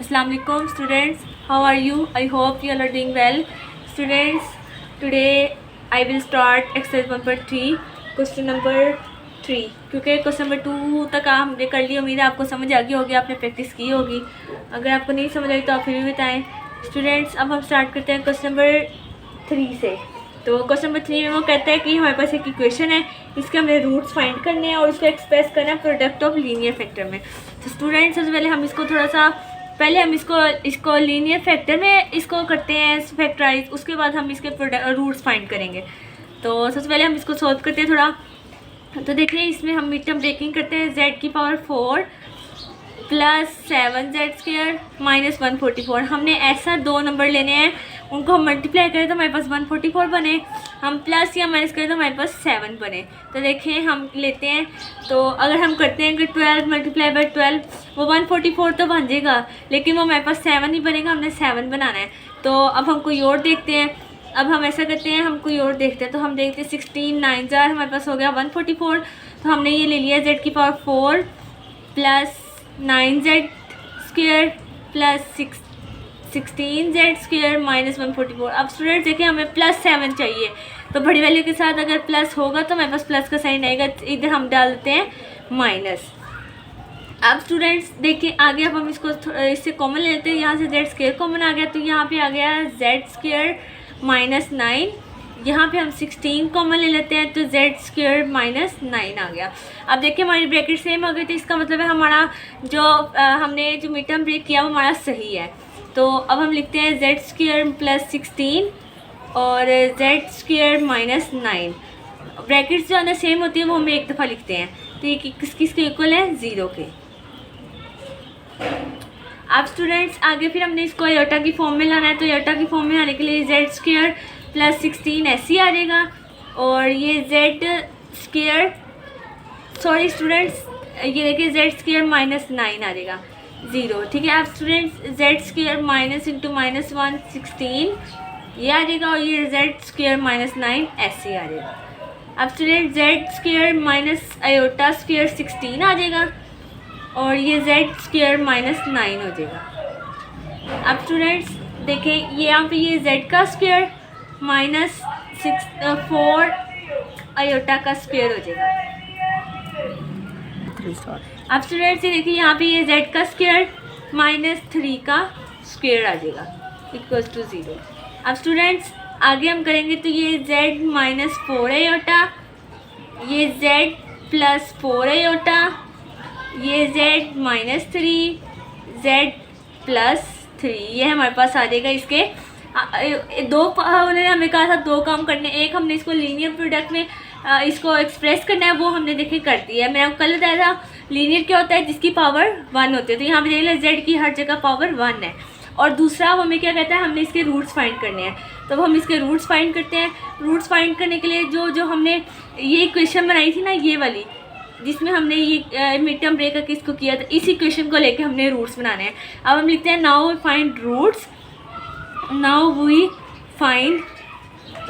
Assalamualaikum students, how are you? I hope you all are doing well. Students, today I will start exercise number 3, question number 3, क्योंकि question number 2 तक हमने कर ली। उम्मीद है आपको समझ आ गई होगी, आपने प्रैक्टिस की होगी। अगर आपको नहीं समझ आई तो आप फिर भी बताएं। स्टूडेंट्स, अब हम स्टार्ट करते हैं क्वेश्चन नंबर 3 से। तो क्वेश्चन नंबर 3 में वो कहता है कि हमारे पास एक इक्वेशन है, इसके हमने रूट्स फाइंड करने हैं और उसको एक्सप्रेस करना है प्रोडक्ट ऑफ लीनियर फैक्टर में। तो स्टूडेंट्स, सबसे पहले हम इसको इसको लीनियर फैक्टर में इसको करते हैं फैक्टराइज, उसके बाद हम इसके रूट्स फाइंड करेंगे। तो सबसे पहले हम इसको सॉल्व करते हैं थोड़ा। तो देखिए, इसमें हम मिड टर्म ब्रेकिंग करते हैं। z की पावर 4 प्लस 7z² माइनस 144। हमने ऐसा दो नंबर लेने हैं, उनको हम मल्टीप्लाई करें तो हमारे पास 144 बने, हम प्लस या माइनस करें तो हमारे पास 7 बने। तो देखिए हम लेते हैं, तो अगर हम करते हैं कि 12 मल्टीप्लाई बाई 12, वो 144 तो बन जाएगा, लेकिन वो हमारे पास 7 ही बनेगा, हमने 7 बनाना है। तो अब हम कोई और देखते हैं। अब हम ऐसा करते हैं, हम कोई और देखते हैं। तो हम देखते हैं 16 9 जार हमारे पास हो गया 144। तो हमने ये ले लिया z की power 4 plus 9z² plus 16z² minus 144। अब स्टूडेंट्स देखिए, हमें प्लस 7 चाहिए, तो बड़ी वैल्यू के साथ अगर प्लस होगा तो हमारे पास प्लस का साइन आएगा, इधर हम डाल देते हैं माइनस। अब स्टूडेंट्स देखिए आगे, अब हम इससे कॉमन ले लेते हैं। यहाँ से z² कॉमन आ गया, तो यहाँ पे आ गया z² माइनस 9। यहाँ पे हम 16 कॉमन ले लेते हैं, तो z² माइनस 9 आ गया। अब देखिए हमारी ब्रैकेट सेम हो गई, तो इसका मतलब है हमारा जो हमने जो मिड टर्म ब्रेक किया वो हमारा सही है। तो अब हम लिखते हैं z² प्लस 16 और z² माइनस 9। ब्रैकेट्स जो अंदर सेम होती है वो हम एक दफ़ा लिखते हैं। तो ये किसके इक्वल है? 0 के। अब स्टूडेंट्स आगे फिर हमने इसको आयोटा की फॉर्म में लाना है। तो आयोटा की फॉर्म में लाने के लिए z² प्लस 16 ऐसे ही आ जाएगा, और ये z² सॉरी स्टूडेंट्स, ये देखिए z² माइनस 9 आ जाएगा 0। ठीक है। अब students z² minus into minus 1 16 ये आ जाएगा, और ये z² माइनस 9 ऐसे आ जाएगा। अब student z² minus iota square 16 आ जाएगा, और ये z² माइनस 9 हो जाएगा। अब स्टूडेंट्स देखें, ये यहाँ पे ये z का स्क्वायर माइनस 4 आयोटा का स्क्वायर हो जाएगा। अब स्टूडेंट्स ये देखिए, यहाँ पे ये z का स्क्वायर माइनस 3 का स्क्वायर आ जाएगा इक्वल्स टू 0। अब स्टूडेंट्स आगे हम करेंगे, तो ये z माइनस 4 आयोटा, ये z प्लस 4 आयोटा, ये z माइनस 3, z प्लस 3, ये हमारे पास आ जाएगा। इसके दो उन्होंने हमें कहा था दो काम करने, एक हमने इसको लीनियर प्रोडक्ट में इसको एक्सप्रेस करना है, वो हमने देखिए कर दिया है। मैंने आपको कल बताया था लीनियर क्या होता है, जिसकी पावर 1 होती है। तो यहाँ पे देख लें z की हर जगह पावर 1 है। और दूसरा वो हमें क्या कहता है, हमने इसके रूट्स फाइंड करने हैं। तो अब हम इसके रूट्स फाइंड करते हैं। रूट्स फाइंड करने के लिए जो हमने ये इक्वेशन बनाई थी ना, ये वाली, जिसमें हमने ये मिड टर्म ब्रेक करके इसको किया था, इस इक्वेशन को लेके हमने रूट्स बनाने हैं। अब हम लिखते हैं now we find roots. Now we find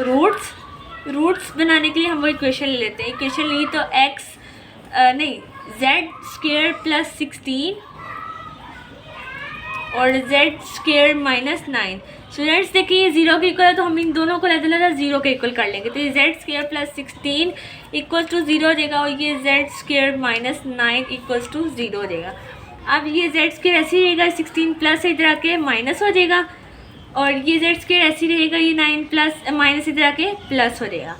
roots. Roots बनाने के लिए हम वो इक्वेशन ले लेते हैं। इक्वेशन ली तो z² प्लस 16 और z² माइनस 9। स्टूडेंट्स देखिए, ये 0 के इक्वल है, तो हम इन दोनों को अलग 0 के इक्वल कर लेंगे। तो ये z² प्लस 16 इक्वल टू 0 हो जाएगा, और ये z² माइनस 9 इक्वल्स टू 0 हो जाएगा। अब ये z² ऐसे ही रहेगा, 16 प्लस इधर आके माइनस हो जाएगा, और ये z² ऐसे ही रहेगा, ये 9 प्लस माइनस इधर आके प्लस हो जाएगा।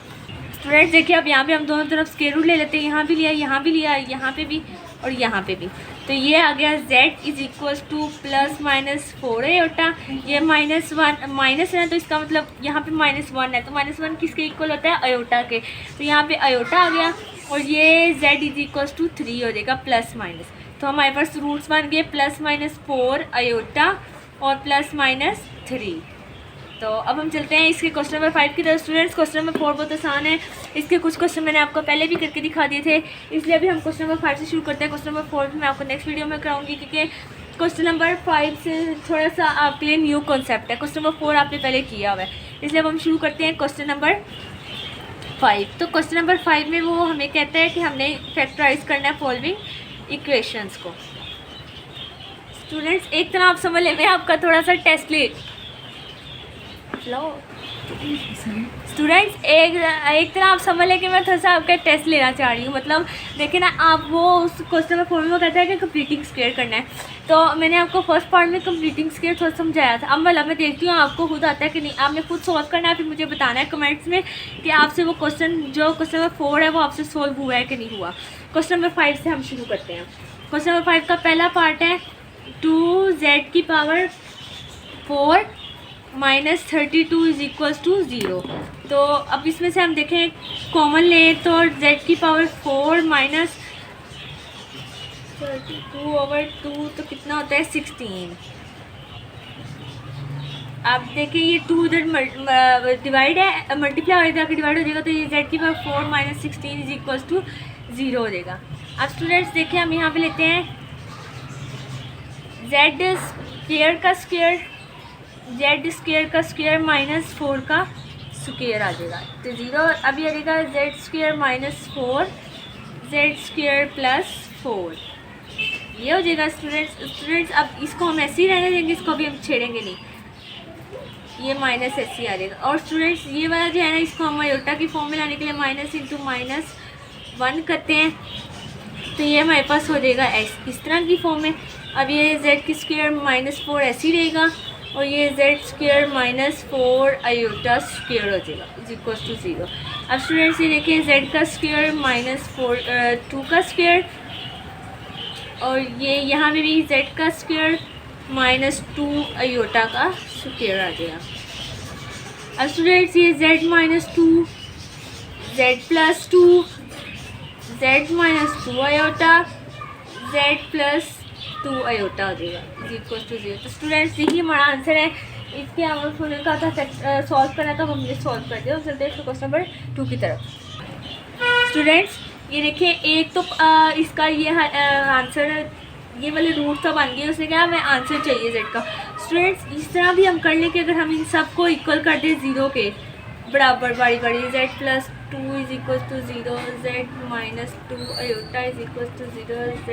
स्टूडेंट्स देखिए, अब यहाँ पे हम दोनों तरफ स्क्वायर रूट ले लेते हैं। यहाँ भी लिया, यहाँ भी लिया, यहाँ पे भी और यहाँ पे भी। तो ये आ गया z is equals two plus minus 4 iota, ये माइनस 1 माइनस है, तो इसका मतलब यहाँ पे माइनस 1 है, तो माइनस 1 किसके इक्वल होता है? आयोटा के। तो यहाँ पे आयोटा आ गया, और ये z इज इक्वल्स टू 3 हो जाएगा प्लस माइनस। तो हमारे पास रूट्स बन गए प्लस माइनस 4 आयोटा और प्लस माइनस 3। तो अब हम चलते हैं इसके क्वेश्चन नंबर 5 की तरफ। स्टूडेंट्स क्वेश्चन नंबर 4 बहुत आसान है, इसके कुछ क्वेश्चन मैंने आपको पहले भी करके दिखा दिए थे, इसलिए अभी हम क्वेश्चन नंबर 5 से शुरू करते हैं। क्वेश्चन नंबर 4 भी मैं आपको नेक्स्ट वीडियो में कराऊंगी, क्योंकि क्वेश्चन नंबर 5 से थोड़ा सा आपके लिए न्यू कॉन्सेप्ट है। क्वेश्चन नंबर 4 आपने पहले किया हुआ है, इसलिए अब हम शुरू करते हैं क्वेश्चन नंबर 5। तो क्वेश्चन नंबर 5 में वो हमें कहता है कि हमने फैक्टराइज करना है फॉलोइंग इक्वेशंस को। स्टूडेंट्स एक तरह आप समझ लें, मैं आपका थोड़ा सा टेस्ट ले लो। स्टूडेंट्स एक तरह आप समझ लें कि मैं थोड़ा सा आपका टेस्ट लेना चाह रही हूँ। मतलब देखिए ना, आप वो उस क्वेश्चन में फॉर्म में कहता है कि कंप्लीटिंग स्क्वायर करना है, तो मैंने आपको फर्स्ट पार्ट में कंप्लीटिंग स्क्वायर थोड़ा समझाया था। अब मतलब मैं देखती हूँ आपको खुद आता है कि नहीं। आपने खुद सॉल्व करना है, फिर मुझे बताना है कमेंट्स में कि आपसे वो क्वेश्चन जो क्वेश्चन नंबर 4 है वो आपसे सॉल्व हुआ है कि नहीं हुआ। क्वेश्चन नंबर 5 से हम शुरू करते हैं। क्वेश्चन नंबर 5 का पहला पार्ट है 2z की power 4 minus 32 is equals to 0। तो अब इसमें से हम देखें कॉमन लें तो z की पावर 4 माइनस 32/2 तो कितना होता है 16। अब देखिए ये 2 इधर डिवाइड है, मल्टीप्लाई हो जाकर डिवाइड हो जाएगा, तो ये z की power 4 minus 16 is equals to 0 हो जाएगा। अब स्टूडेंट्स देखिए हम यहाँ पे लेते हैं z स्क्वायर का स्क्वायर, z स्क्वायर का स्क्वायर माइनस 4 का स्क्वायर आ जाएगा, तो 0। अब ये आ जाएगा z square minus 4 z square plus 4, ये हो जाएगा स्टूडेंट्स। अब इसको हम ऐसे ही रहने देंगे, इसको भी हम छेड़ेंगे नहीं, ये माइनस ऐसे ही आ जाएगा। और स्टूडेंट्स ये वाला जो है ना, इसको हम आयोटा की फॉर्म में लाने के लिए माइनस इंटू माइनस 1 करते हैं, तो ये हमारे पास हो जाएगा इस तरह की फॉर्म में। अब ये z की स्क्वायर माइनस 4 ऐसे ही रहेगा, और ये z square minus 4 iota square हो जाएगा इज इक्वल्स टू 0। अब स्टूडेंट्स ये देखिए z का स्क्वायर माइनस 2 का स्क्वायर, और ये यहाँ पे भी z का स्क्वायर माइनस 2 आयोटा का स्क्वायर आ जाएगा। अब स्टूडेंट्स ये z minus 2 z plus 2 z minus 2 iota z plus 2 iota हो जाएगा इज इक्वल टू 0। तो स्टूडेंट्स यही हमारा आंसर है। इसके आगे फुल का था सॉल्व करना था, हमने सॉल्व कर दिया। चलते हैं क्वेश्चन नंबर 2 की तरफ। स्टूडेंट्स ये देखिए एक तो इसका ये आंसर ये वाले रूट तो बन गए, उसने क्या हमें आंसर चाहिए z का। स्टूडेंट्स इस तरह भी हम कर लें कि अगर हम इन सब को इक्वल कर दें 0 के बराबर, बारी बारी z plus 2 is equal to 0, z minus 2 iota is equal to 0, z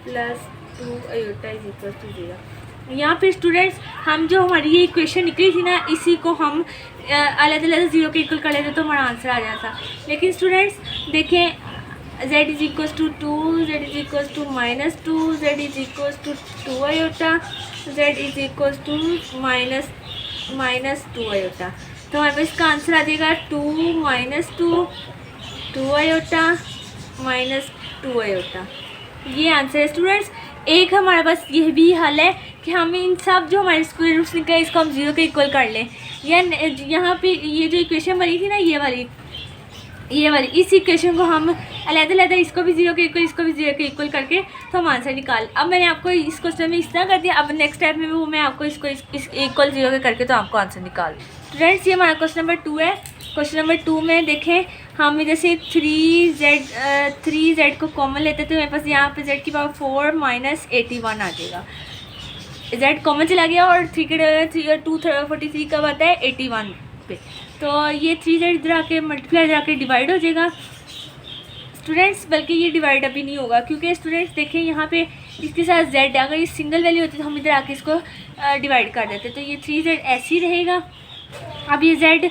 plus 2 iota is equal to 0। यहाँ पे स्टूडेंट्स हम जो हमारी ये इक्वेशन निकली थी ना, इसी को हम अलग अलग 0 के इक्वल कर लेते तो हमारा आंसर आ जाता। लेकिन स्टूडेंट्स देखें z is equal to 2, z is equal to minus 2, z is equal to 2 iota, z is equal to minus 2 iota, तो हमारे पास इसका आंसर आ जाएगा 2 माइनस 2 आयोटा माइनस 2 आयोटा, ये आंसर है स्टूडेंट्स। एक हमारे पास यह भी हल है कि हम इन सब जो हमारे स्क्वायर रूट्स निकले इसको हम 0 के इक्वल कर लें, या यहाँ पे ये जो इक्वेशन बनी थी ना ये वाली इस इक्वेशन को हम अलग-अलग इसको भी 0 के इक्वल इसको भी 0 के इक्वल करके तो हम आंसर निकाल। अब मैंने आपको इस क्वेश्चन में इस तरह कर दिया, अब नेक्स्ट स्टेप में वो मैं आपको इसको इस इक्वल 0 के करके तो आपको आंसर निकाल। स्टूडेंट्स ये हमारा क्वेश्चन नंबर 2 है। क्वेश्चन नंबर 2 में देखें हम जैसे 3z को कॉमन लेते तो मेरे पास यहाँ पे z की पावर 4 माइनस 81 आ जाएगा। z कॉमन चला गया और 3 के 243 कब आता है 81 पे, तो ये 3z इधर आके मल्टीप्लाई इधर आके डिवाइड हो जाएगा स्टूडेंट्स। बल्कि ये डिवाइड अभी नहीं होगा क्योंकि स्टूडेंट्स देखें यहाँ पे इसके साथ z अगर ये सिंगल वैल्यू होती तो हम इधर आके इसको डिवाइड कर देते, तो ये 3z ऐसे ही रहेगा। अब ये z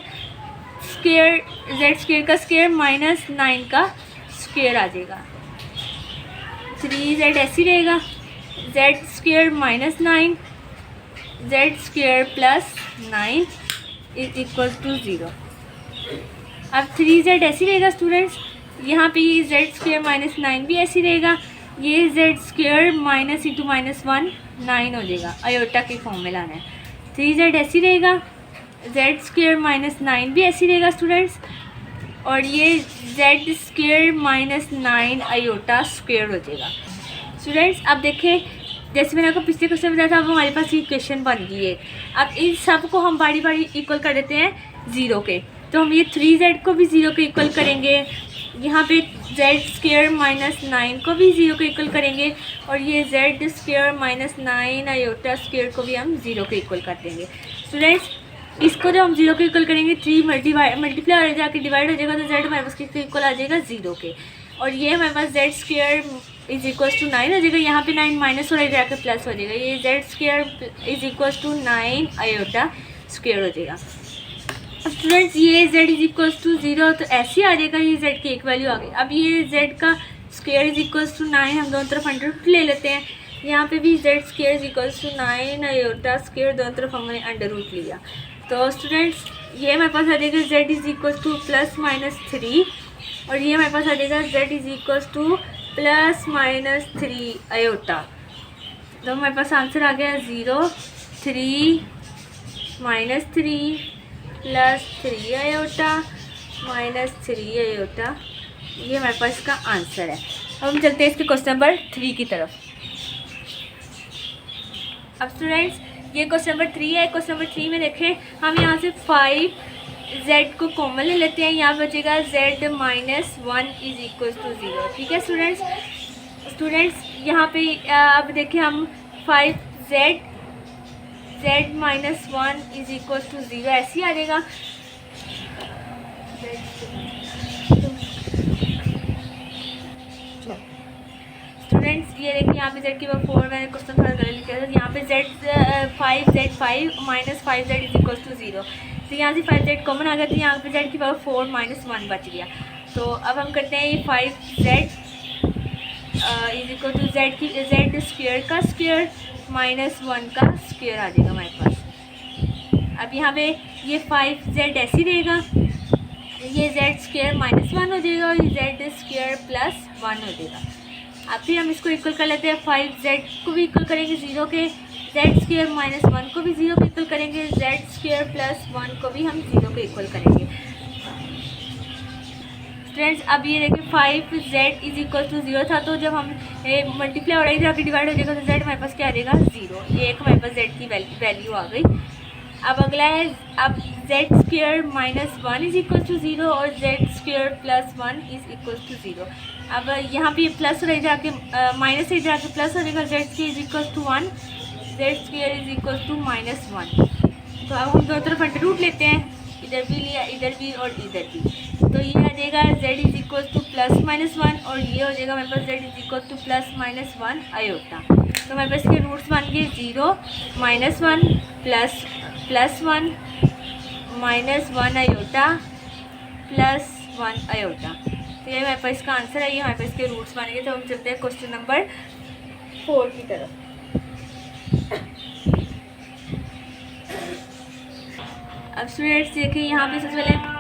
स्क्वायर का स्क्वायर माइनस 9 का स्क्वायर आ जाएगा, 3z ऐसे ही रहेगा, z square minus 9 z square plus 9 is equal to 0। अब 3z ऐसे ही रहेगा स्टूडेंट्स, यहाँ पे ये z स्क्वायर माइनस 9 भी ऐसे ही रहेगा, ये z square minus into minus 1 9 हो जाएगा, आयोटा के फॉर्म में लाना है। 3z ऐसे ही रहेगा, z स्क्वायर माइनस 9 भी ऐसे ही रहेगा स्टूडेंट्स, और ये z square minus 9 iota square हो जाएगा स्टूडेंट्स। अब देखें जैसे मैंने आपको पिछले क्वेश्चन बताया था, अब हमारे पास ये इक्वेशन बन गई है। अब इन सब को हम बारी बारी इक्वल कर देते हैं 0 के, तो हम ये 3z को भी 0 के इक्वल करेंगे, यहाँ पे z स्क्वायर माइनस 9 को भी 0 के इक्वल करेंगे, और ये z square minus 9 iota square को भी हम 0 के इक्वल कर देंगे स्टूडेंट्स। इसको जो हम 0 के इक्वल करेंगे 3 मल्टीप्लाई हो जाकर डिवाइड हो जाएगा, तो z हमारे पास किसके इक्वल आ जाएगा 0 के, और ये हमारे पास z square is equal to 9 हो जाएगा, यहाँ पे 9 माइनस हो रहा है, जाकर प्लस हो जाएगा, ये z square is equal to 9 iota square हो जाएगा। अब स्टूडेंट्स ये जेड इज इक्वल टू 0 तो ऐसे ही आ जाएगा, ये जेड की एक वैल्यू आ गई। अब ये जेड का स्क्वायर इज इक्वल टू 9 हम दोनों तरफ अंडर रूट ले लेते हैं, यहाँ पे भी z square is equal to 9 iota square, दोनों तरफ हमने अंडर रूट लिया। तो स्टूडेंट्स ये हमारे पास आ जाएगा Z is equal two plus minus 3, और ये हमारे पास आ जाएगा Z is equal two plus minus 3 iota. तो हमारे पास आंसर आ गया 0 3 minus 3 plus 3 iota minus 3 iota, ये हमारे पास इसका आंसर है। अब हम चलते हैं इसके क्वेश्चन नंबर 3 की तरफ। अब स्टूडेंट्स ये क्वेश्चन नंबर 3 है। क्वेश्चन नंबर 3 में देखें, हम यहाँ से 5z को कॉमन ले लेते हैं, यहाँ बचेगा z minus 1 is equal to 0। ठीक है स्टूडेंट्स यहाँ पे अब देखें हम 5z z minus 1 is equal to 0 ऐसे ही आ जाएगा। स्टूडेंट्स ये देखिए यहाँ पे z की पावर 4, मैंने क्वेश्चन थोड़ा गलत लिखा था, यहाँ पे z5 minus 5z is equal to 0, तो यहाँ से 5z कॉमन आ गया, तो यहाँ पे z की पावर 4 माइनस 1 बच गया। तो अब हम करते हैं ये 5z is equal to z square का स्क्वायर माइनस 1 का स्क्वायर आ जाएगा हमारे पास। अब यहाँ पे ये 5z ऐसे ही रहेगा, ये z स्क्वायर माइनस 1 हो जाएगा और ये z स्क्वायर प्लस 1 हो जाएगा। अब फिर हम इसको इक्वल कर लेते हैं, 5z को भी इक्वल करेंगे 0 के, z स्क्वायर माइनस 1 को भी 0 के इक्वल करेंगे, z स्क्वायर प्लस 1 को भी हम 0 के इक्वल करेंगे। फ्रेंड्स अब ये देखिए 5z इज इक्वल टू 0 था, तो जब हम मल्टीप्लाई हो रही थी डिवाइड हो जाएगा, तो z हमारे पास क्या आ जाएगा 0, ये एक हमारे पास z की वैल्यू आ गई। अब अगला है, अब z square minus 1 is equal to 0 और z square plus 1 is equal to 0। अब यहाँ पे प्लस रह जाके माइनस से जाके प्लस हो जाएगा, z square is equal to 1, z square is equal to minus 1। तो अब हम दोनों तरफ अंडर रूट लेते हैं, इधर भी लिया, इधर भी और इधर भी, तो ये आ जाएगा z is equal two plus minus 1 और ये हो जाएगा हमारे पास z is equal two plus minus 1 iota. तो हमारे पास के रूट्स बन गए 0 minus 1 plus 1 minus 1 iota plus 1 iota. तो ये हमारे पास इसका आंसर है, ये हमारे पास इसके रूट्स बन गए। तो हम चलते हैं क्वेश्चन नंबर 4 की तरफ। अब स्टूडेंट्स देखिए यहाँ पे सबसे पहले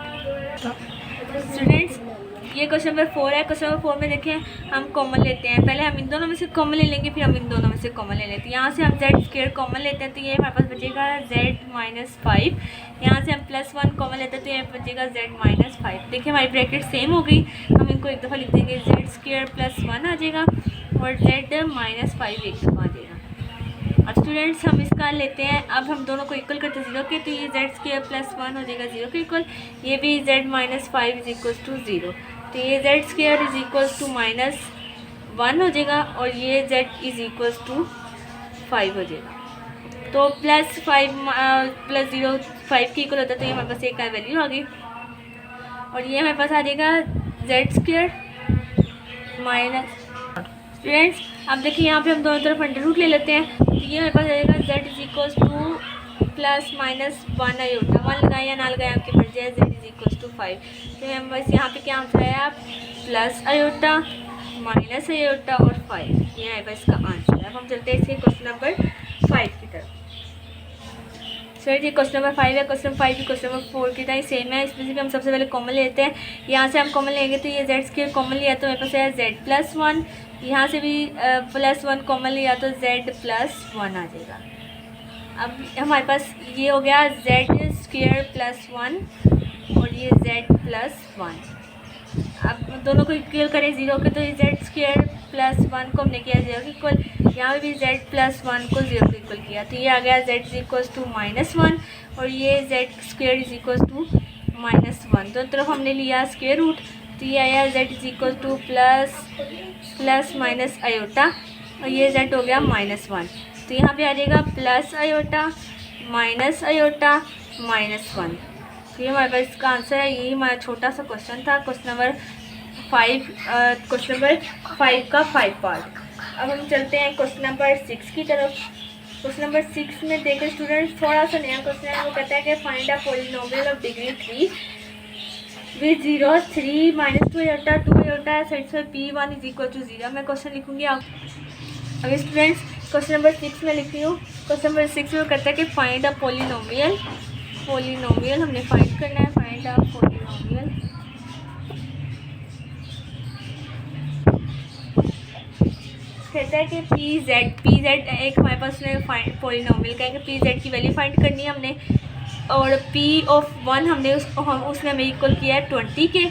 स्टूडेंट्स ये क्वेश्चन नंबर 4 है। क्वेश्चन नंबर 4 में देखें हम कॉमन लेते हैं, पहले हम इन दोनों में से कॉमन ले लेंगे, फिर हम इन दोनों में से कॉमन ले लेते हैं। यहाँ से हम z स्क्वायर कॉमन लेते हैं, तो ये हमारे पास बचेगा z माइनस 5। यहाँ से हम प्लस 1 कॉमन लेते हैं, तो ये बचेगा z माइनस 5। देखिए हमारी ब्रैकेट सेम हो गई, हम इनको एक दफ़ा लिख देंगे, z स्क्वायर प्लस 1 आ जाएगा और z माइनस 5 एक दफ़ा आ जाएगा। अब स्टूडेंट्स हम इसका लेते हैं, अब हम दोनों को इक्वल करते हैं 0 के, तो ये z स्क्वायर प्लस 1 हो जाएगा 0 के इक्वल, ये भी z minus 5 is equal to 0, तो ये z square is equal to minus 1 हो जाएगा और ये z इज इक्वल टू 5 हो जाएगा। तो प्लस 5 प्लस 0 5 के इक्वल होता है, तो ये हमारे पास एक का वैल्यू आ गई और ये हमारे पास आ जाएगा z स्क्वायर माइनस। स्टूडेंट्स अब देखिए यहाँ पे हम दोनों तरफ अंडर रूट ले लेते हैं, तो ये हमारे पास आ जाएगा z is equal two plus minus 1 iota, 1 लगाए या ना लगाए आपकी मर्जी है, z इज इक्वल टू 5। तो हम बस यहाँ पे क्या आंसर है, आप प्लस आयोटा माइनस आयोटा और 5, ये है बस इसका आंसर है। अब हम चलते हैं इसके क्वेश्चन नंबर 5 की तरफ। सर ये क्वेश्चन नंबर 5 है, क्वेश्चन 5 भी क्वेश्चन नंबर 4 की तरह सेम है, इसमें से भी हम सबसे पहले कॉमन लेते हैं। यहाँ से हम कॉमन लेंगे तो ये z स्क्वायर कॉमन लिया तो मेरे पास है z प्लस 1, यहाँ से भी प्लस 1 कॉमन लिया तो z प्लस 1 आ जाएगा। अब हमारे पास ये हो गया z स्क्वायर प्लस 1 और ये z प्लस 1। अब दोनों को इक्वल करें 0 के, तो ये z स्क्वायर प्लस 1 को हमने किया 0 के इक्वल, यहाँ पे भी z प्लस 1 को 0 के इक्वल किया, तो ये आ गया z is equal to minus 1 और ये z square is equal to minus 1। दोनों तरफ हमने लिया स्क्वायर रूट, तो ये आया z is equal two plus minus iota और ये z हो गया माइनस 1। तो यहाँ पे आ जाएगा plus iota minus iota minus 1। तो ये हमारे पास इसका आंसर है। यही हमारा छोटा सा क्वेश्चन था, क्वेश्चन नंबर क्वेश्चन नंबर 5 का 5 पार्ट। अब हम चलते हैं क्वेश्चन नंबर 6 की तरफ। क्वेश्चन नंबर 6 में देखें स्टूडेंट्स, थोड़ा सा नया क्वेश्चन है। वो कहता है कि find a polynomial of degree 3 with 0 3 minus 2 iota 2 iota satisfy P1 is equal to 0। मैं क्वेश्चन लिखूंगी आप अभी स्टूडेंट्स क्वेश्चन नंबर 6 में लिखी हूँ। क्वेश्चन नंबर 6 में कहता है कि फाइंड अ पॉलिनोमियल हमने फाइंड करना है। फाइंड अ पॉलिनोमियल कहता है कि पी जेड एक हमारे पास पॉलिनोमियल का है कि पी जेड की वैल्यू फाइंड करनी है हमने, और पी ऑफ 1 हमने उसने हमें इक्वल किया है 20 के,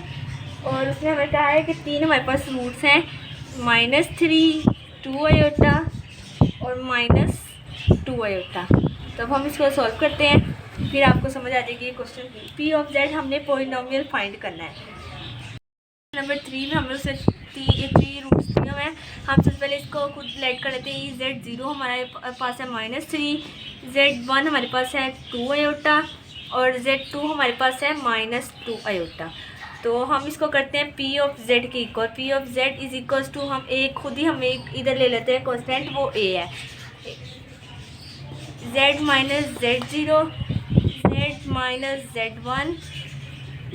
और उसने हमें कहा है कि 3 हमारे पास रूट्स हैं -3 2 आयोटा और -2 आयोटा। तो अब हम इसको सॉल्व करते हैं, फिर आपको समझ आ जाएगी क्वेश्चन की। पी ऑफ जेड हमने पॉलिनोमियल फाइंड करना है। नंबर 3 में हमें उसे 3 रूट्स दिए हुए हैं। हम सबसे पहले इसको खुद लेट कर लेते हैं। Z0 हमारे पास है -3, Z1 हमारे पास है 2 आयोटा और Z2 हमारे पास है -2 आयोटा। तो हम इसको करते हैं P ऑफ Z के equal. P of Z is equal to हम खुद ही हम इधर ले लेते हैं कॉन्स्टेंट, वो A है। Z minus Z0 Z minus Z1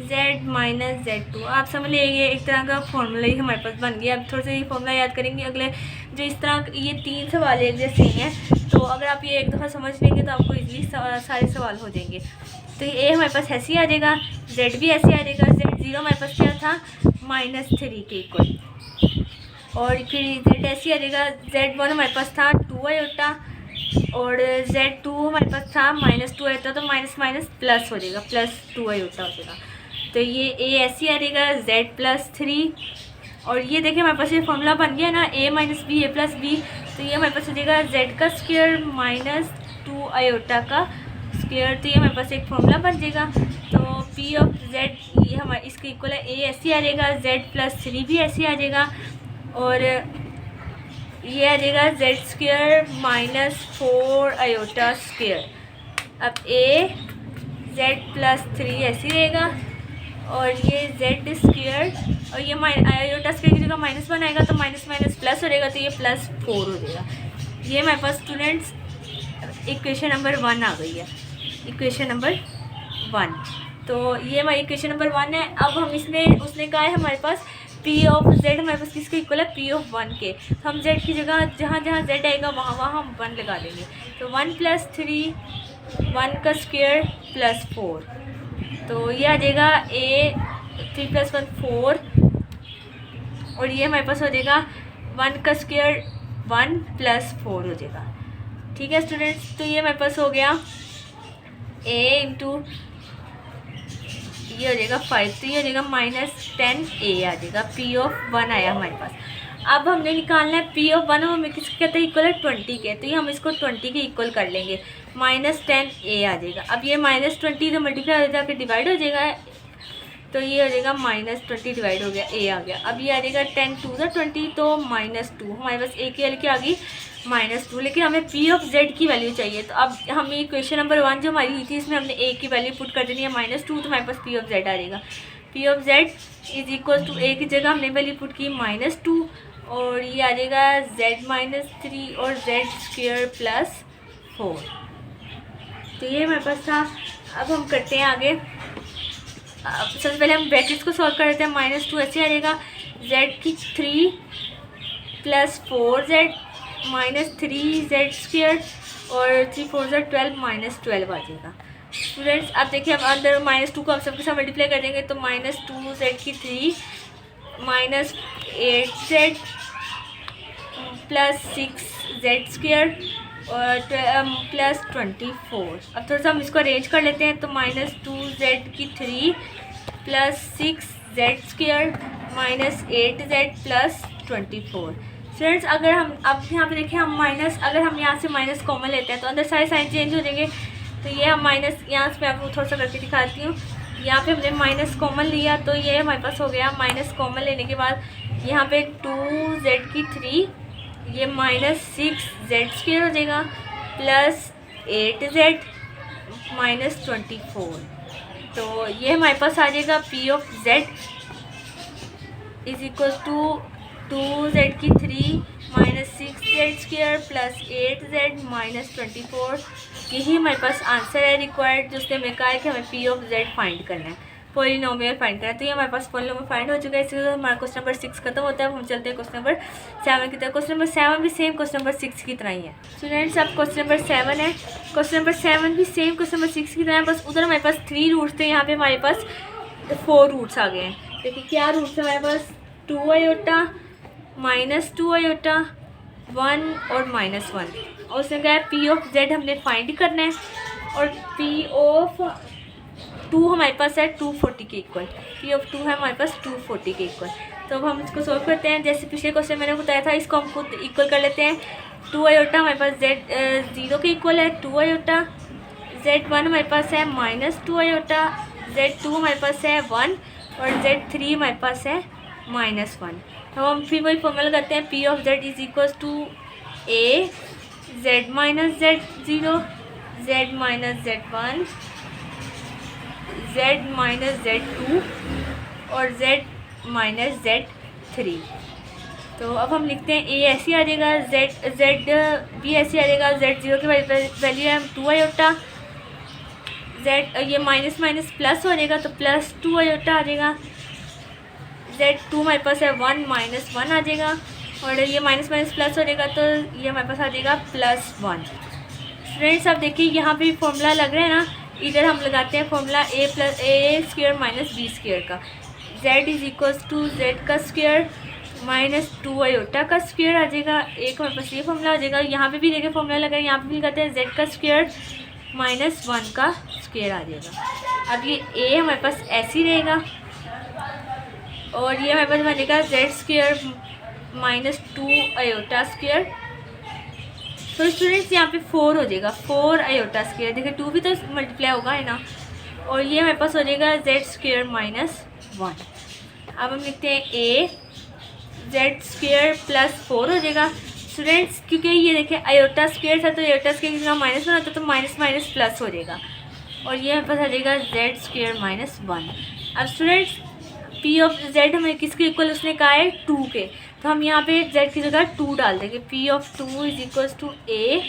Z minus Z2। आप समझ लीजिए एक तरह का फॉर्मूला ही हमारे पास बन गया। अब थोड़ा सा ये फॉर्मूला याद करेंगे अगले जो इस तरह ये 3 सवाल एक जैसे ही हैं, तो अगर आप ये एक दफ़ा समझ लेंगे तो आपको इजीली सारे सवाल हो जाएंगे। तो ये हमारे पास ऐसे ही आ जाएगा, Z भी ऐसे आ जाएगा। Z0 हमारे पास क्या था -3 के इक्वल, और फिर Z ऐसे आ जाएगा। Z1 हमारे पास था 2 आयोटा और Z2 हमारे पास था -2 आयोटा, तो माइनस माइनस प्लस हो जाएगा, +2 आयोटा हो जाएगा। तो ये A ऐसे आ जाएगा Z+3, और ये देखिए हमारे पास ये फॉर्मूला बन गया ना A minus B A plus B. तो ये हमारे पास हो जाएगा Z का स्क्वायर -2 आयोटा का स्क्वायर। तो ये हमारे पास एक फॉर्मूला बन जाएगा। तो P ऑफ Z ये हमारे इसके इक्वल है A ऐसे आ जाएगा, Z+3 भी ऐसे आ जाएगा, और ये आ जाएगा Z² -4 आयोटा स्क्वायर। अब A Z+3 ऐसे रहेगा, और ये Z² और ये आयोटा स्क्वायर की जगह -1 आएगा, तो माइनस माइनस प्लस हो जाएगा, तो ये +4 हो जाएगा। ये हमारे पास स्टूडेंट्स इक्वेशन नंबर 1 आ गई है, इक्वेशन नंबर 1। तो ये हमारी इक्वेशन नंबर 1 है। अब हम उसने कहा है हमारे पास P ऑफ Z हमारे पास किसके इक्वल है P ऑफ 1 के। तो हम Z की जगह जहाँ जहाँ Z आएगा वहाँ हम 1 लगा देंगे। तो 1 + 3 1 का स्क्वायर +4, तो ये आ जाएगा A 3 + 1 4, और ये हमारे पास हो जाएगा 1 का स्क्वायर 1 + 4 हो जाएगा। ठीक है स्टूडेंट्स, तो ये हमारे पास हो गया A इंटू ये हो जाएगा 5, तो ये हो जाएगा -10A आ जाएगा। P ऑफ 1 आया हमारे पास। अब हमने निकालना है P ऑफ 1, हमें किसके कहते हैं इक्वल है 20 के, तो ये हम इसको 20 के इक्वल कर लेंगे। -10A आ जाएगा। अब ये -20 जो मल्टीप्लाई हो जाकर डिवाइड हो जाएगा, तो ये हो जाएगा -20 डिवाइड हो गया, A आ गया। अब ये आ जाएगा 10 2 × 20, तो -2 हमारे पास A की वैल्यू क्या आ गई -2, लेकिन हमें P ऑफ Z की वैल्यू चाहिए। तो अब हमें इक्वेशन नंबर 1 जो हमारी हुई थी इसमें हमने A की वैल्यू पुट कर देनी है -2, तो हमारे पास P ऑफ Z आ जाएगा। P of Z is equal to A की जगह हमने वैल्यू पुट की -2, और ये आ जाएगा Z-3 और Z² +4। तो ये हमारे पास था। अब हम करते हैं आगे। अब सबसे पहले हम ब्रैकेट्स को सॉल्व कर देते हैं। -2 ऐसे आ जाएगा, Z³ + 4Z -3Z² और 3 4 12 -12 आ जाएगा। स्टूडेंट्स अब देखिए, अब अंदर -2 को आप सबके साथ मल्टीप्लाई कर देंगे, तो -2Z³ -8Z + 6Z² और +24। अब थोड़ा सा हम इसको अरेंज कर लेते हैं। तो -2Z³ + 6Z² -8Z +24। फ्रेंड्स अगर हम अब यहाँ पे देखें, हम अगर हम यहाँ से माइनस कॉमन लेते हैं तो अंदर सारे साइन चेंज हो जाएंगे। तो ये हम माइनस यहाँ से मैं आपको थोड़ा सा करके दिखाती हूँ। यहाँ पे हमने माइनस कॉमन लिया, तो ये हमारे पास हो गया। माइनस कॉमन लेने के बाद यहाँ पे 2Z³ ये -6Z² हो जाएगा +8Z -24। तो ये हमारे पास आ जाएगा P of Z। Is equal to 2z की 3 minus 6z² plus 8z minus 24। यही हमारे पास आंसर है रिक्वायर्ड, जो उसने हमें कहा है कि हमें पी ऑफ जेड फाइंड करना है, पॉलिनोमियल फाइंड करना है। तो ये हमारे पास पॉलिनोमियल फाइंड हो चुका है। इसके बाद हमारा क्वेश्चन नंबर 6 खत्म होता है। हम चलते हैं क्वेश्चन नंबर 7 की तरफ। क्वेश्चन नंबर 7 भी सेम क्वेश्चन नंबर 6 की तरह ही है। स्टूडेंट्स, अब क्वेश्चन नंबर 7 है। क्वेश्चन नंबर 7 भी सेम क्वेश्चन नंबर 6 की तरह है, बस उधर हमारे पास 3 रूट्स थे, यहाँ पे हमारे पास 4 रूट्स आ गए हैं। देखिए क्या रूट्स है हमारे पास, 2 आयोटा, -2 आयोटा, 1 और -1। और उसने कहा है पी ऑफ जेड हमने फाइंड करना है, और पी ऑफ 2 हमारे पास है 240 के इक्वल। पी ऑफ 2 है हमारे पास 240 के इक्वल। तो अब हम इसको सोल्व करते हैं। जैसे पिछले क्वेश्चन मैंने बताया था, इसको हम खुद इक्वल कर लेते हैं। 2 आयोटा हमारे पास जेड 0 के इक्वल है 2 आयोटा, Z1 हमारे पास है -2 आयोटा, Z2 हमारे पास है 1 और Z3 हमारे पास है -1। तो हम फिर वही फॉर्मूला लगाते हैं, P of Z is equal to A Z minus Z0, Z minus Z1, Z minus Z2 और Z माइनस Z3। तो अब हम लिखते हैं ए ऐसे आ जाएगा, Z भी ऐसे आ जाएगा। Z0 की वैल्यू है 2 आयोटा, Z ये माइनस माइनस प्लस हो जाएगा तो +2 आयोटा आ जाएगा। Z2 हमारे पास है 1 -1 आ जाएगा, और ये माइनस माइनस प्लस हो जाएगा तो ये हमारे पास आ जाएगा +1। फ्रेंड्स, अब देखिए यहाँ पे फॉर्मूला लग रहा है ना, इधर हम लगाते हैं फॉर्मूला a² माइनस b² का। Z is equal to Z का स्क्वायर -2 आयोटा का स्क्वायर आ जाएगा। एक हमारे पास ये फॉर्मूला हो जाएगा। यहाँ पे भी देखिए फॉर्मूला लगा है, यहाँ पे भी लगाते हैं Z का स्क्वायर -1 का स्क्वायर आ जाएगा। अब ये a हमारे पास ऐसे ही रहेगा, और ये हमारे पास बनेगा Z² -2 आयोटा स्क्वायर। तो स्टूडेंट्स यहाँ पे 4 हो जाएगा, 4 आयोटा स्क्वायर। देखिए 2 भी तो मल्टीप्लाई होगा है ना, और ये हमारे पास हो जाएगा Z² -1। अब हम लिखते हैं a Z² +4 हो जाएगा। स्टूडेंट्स, क्योंकि ये देखिए आयोटा स्क्वायर था तो आयोटा स्क्वायर की माइनस में होता तो माइनस माइनस प्लस हो जाएगा, और ये हमारे पास आ जाएगा Z² -1। अब स्टूडेंट्स, पी ऑफ जेड हमें किसके इक्वल उसने कहा है 2 के, तो हम यहाँ पे जेड की जगह 2 डाल देंगे। P of 2 is equal to a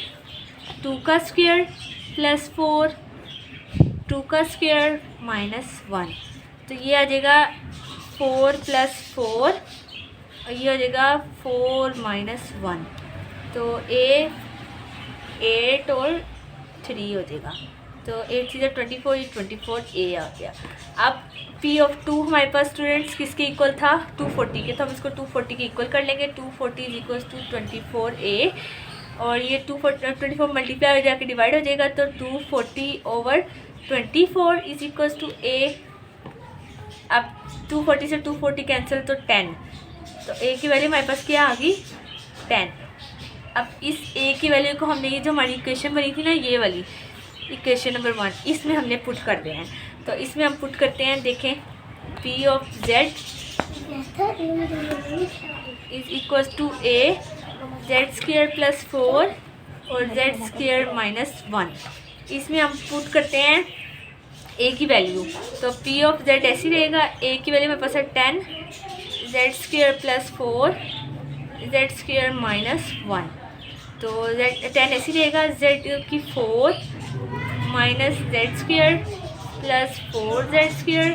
2 का स्क्वायर +4 2 का स्क्वायर -1। तो ये आ जाएगा 4 + 4 और ये हो जाएगा 4 -1। तो 8 और 3 हो जाएगा, तो 8 चीज़ें 24 24 ए आ गया। अब पी ऑफ 2 हमारे पास स्टूडेंट्स किसके इक्वल था 240 के, तो हम इसको 240 के इक्वल कर लेंगे। 240 इज इक्वल टू 24 ए, और ये 24 मल्टीप्लाई हो जाकर डिवाइड हो जाएगा, तो 240/24 इज इक्वल टू ए। अब 240 से 240 कैंसिल तो 10, तो ए की वैल्यू हमारे पास क्या आ गई 10। अब इस ए की वैल्यू को हमने, ये जो हमारी इक्वेशन बनी थी ना, ये वाली इक्वेशन नंबर 1, इसमें हमने पुट कर दिया है। तो इसमें हम पुट करते हैं, देखें P of Z is equal to A Z² +4 और Z² -1। इसमें हम पुट करते हैं ए की वैल्यू, तो पी ऑफ जेड ऐसी रहेगा। ए की वैल्यू मेरे पास है 10, Z² +4 Z² -1, तो Z10 ऐसी रहेगा। Z की 4 -Z² +4 Z²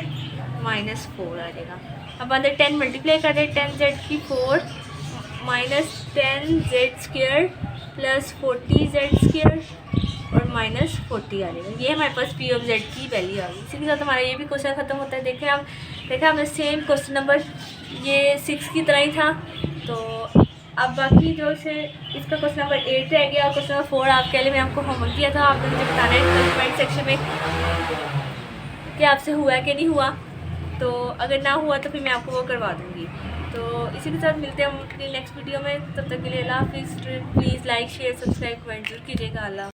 -4 आ जाएगा। अब अंदर 10 मल्टीप्लाई कर रहे हैं, 10Z की 4 -10 Z² +40 Z² और -40 आ जाएगा। ये हमारे पास पी ऑफ जेड की वैल्यू आ गई। इसी के साथ हमारा ये भी क्वेश्चन खत्म होता है। देखा हमने सेम क्वेश्चन नंबर ये 6 की तरह ही था। तो अब बाकी जो से इसका क्वेश्चन नंबर 8 रह गया, और क्वेश्चन नंबर 4 आपके लिए मैं आपको होमवर्क दिया था, आपने मुझे बताना है कमेंट सेक्शन में कि आपसे हुआ कि नहीं हुआ। तो अगर ना हुआ तो फिर मैं आपको वो करवा दूँगी। तो इसी के साथ मिलते हैं हम अपनी नेक्स्ट वीडियो में। तब तक के लिए अल्लाह हाफिज़। Please like share subscribe comment जरूर कीजिएगा। अल्लाह।